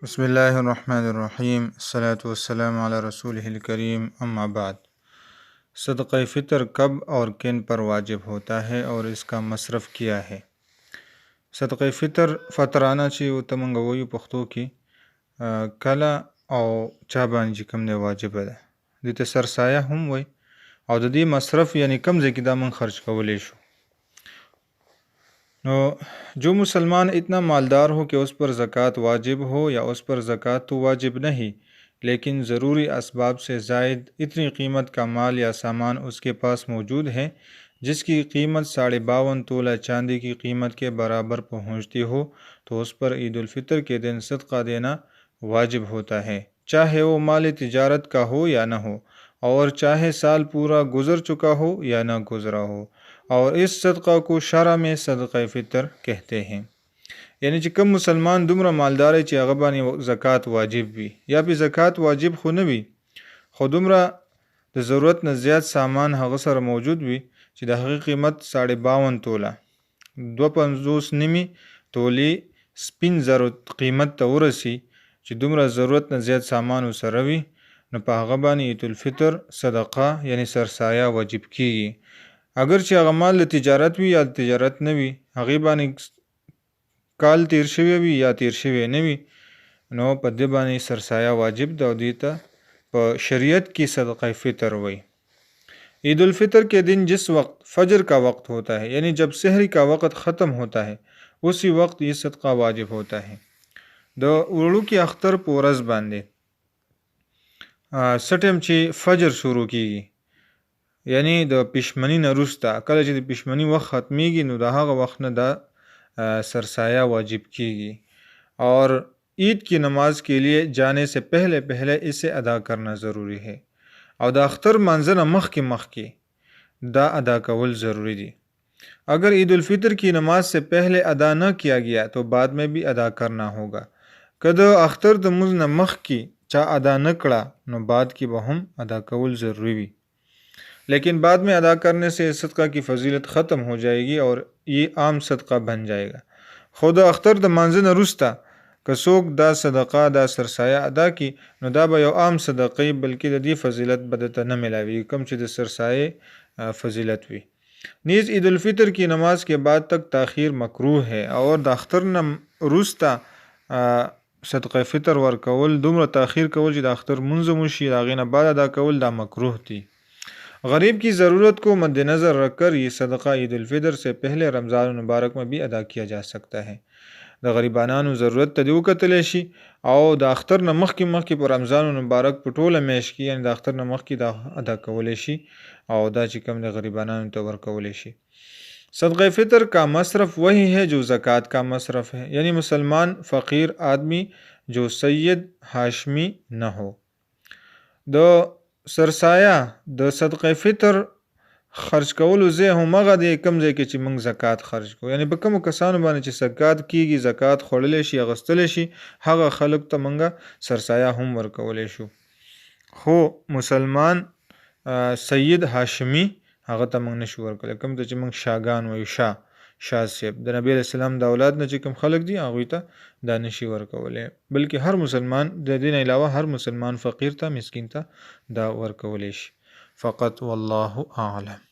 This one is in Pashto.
بسم اللہ الرحمن الرحیم، الصلاۃ والسلام علی رسول الکریم، اما بعد۔ صدقہ فطر کب اور کن پر واجب ہوتا ہے اور اس کا مصرف کیا ہے؟ صدقہ فطر فطرانه چې تمنګ وایو پښتو کې کله او چا باندې چې کوم دی واجب ده، دې ته سرسایه هم وای، او د دې مصرف یعنی کم ځای کې دا من خرچ کولی شو. نو جو مسلمان اتنا مالدار ہو کہ اس پر زکوٰۃ واجب ہو یا اس پر زکوٰۃ تو واجب نہیں، لیکن ضروری اسباب سے زائد اتنی قیمت کا مال یا سامان اس کے پاس موجود ہے جس کی قیمت 52.5 تولہ چاندی کی قیمت کے برابر پہنچتی ہو، تو اس پر عید الفطر کے دن صدقہ دینا واجب ہوتا ہے، چاہے وہ مال تجارت کا ہو یا نہ ہو، اور چاہے سال پورا گزر چکا ہو یا نہ گزرا ہو. اور اس صدقہ کو شرع میں صدقہ فطر کہتے ہیں. یعنی چې کوم مسلمان دومره مالدار چې هغه باندې زکات واجب وي، یا به زکات واجب خو نه وي، خو دومره د ضرورت نه زیات سامان هغه سره موجود وي چې د هغې قیمت 52 توله 2.50 نیمې تولې سپین زرو قیمت ته ورسي، چې دومره ضرورت نه زیات سامان سره وي، نو په هغه باندې عید الفطر صدقه یعنی سرسایه واجب کیږي. اگر چې هغه مال د تجارت وي یا تجارت نه وي، هغې باندې کال تیر شوی وي یا تیر شوی نه وي، نو په دې باندې سرسایه واجب ده، او دې ته په شریعت کې صدقہ فطر وي. عید الفطر کے دن جس وقت فجر کا وقت ہوتا ہے، یعنی جب سحری کا وقت ختم ہوتا ہے، اسی وقت یہ صدقہ واجب ہوتا ہے. د وړو کې اختر په ورځ باندې سټم چې فجر شروع کیږي، یعنی د پښمنی نه وروسته کله چې د پښمنی وخت ختمیږي، نو د هغه وخت نه دا سرسایہ واجب کیږي. اور عید کی نماز کے لیے جانے سے پہلے اسے ادا کرنا ضروری ہے، اور د اختر منځنه مخکې دا ادا کول ضروری دی. اگر عید الفطر کی نماز سے پہلے ادا نہ کیا گیا تو بعد میں بھی ادا کرنا ہوگا. که د اختر د مونځ نه مخکې چا ادا نه کړه، نو بعد کې به هم ادا کول ضروری وي، لیکن بعد میں ادا کرنے سے صدقہ کی فضیلت ختم ہو جائے گی اور یہ عام صدقہ بن جائے گا. خود اختر د مانځه نه وروسته که څوک دا صدقه دا سرسایه ادا کی، نو دا به یو عام صدقه، بلکې د دې فضیلت به درته نه ملاویږي کوم چې د سرسایه فضیلت وي. نیز عید الفطر کی نماز کے بعد تک تاخیر مکروه ہے، اور د اختر نه وروسته صدقه فطر ورکول، دومره تاخیر کول چې د اختر مونځ مو شي، د هغې نه بعد ادا کول، دا مکروه دی. غریب کی ضرورت کو مد نظر رکھ کر یہ صدقہ عید الفطر سے پہلے رمضان المبارک میں بھی ادا کیا جا سکتا ہے. د غریبانانو ضرورت ته دې وکتلی شي، او د اختر نه مخکې په رمضان المبارک په ټوله میاشت کې، یعنی د اختر نه مخکې دا ادا کولی شي، او دا چې کوم د غریبانانو ته ورکولی شي. صدقہ فطر کا مصرف وہی ہے جو زکوٰۃ کا مصرف ہے، یعنی مسلمان فقیر آدمی جو سید ہاشمی نہ ہو. د سرسایه د صدقه فطر خرج کولو ځای همغه دی کوم ځای کې چې موږ زکات خرج کوو، یعنی په کومو کسانو باندې چې زکات کیږي، زکات خوړلی شي، اخیستلی شي، هغه خلک ته موږ سرسایه هم ورکولی شو. خو مسلمان سید هاشمی هغه ته موږ نشو ورکولی، کوم ته چې موږ شاګان وایو، شاه صاحب د نبی علیه السلام د اولاد نه چې کوم خلک دي، هغوی ته دا نشي ورکولی، بلکې هر مسلمان د دې نه علاوه هر مسلمان فقیر ته، مسکین ته دا ورکولی شي. فقط والله اعلم.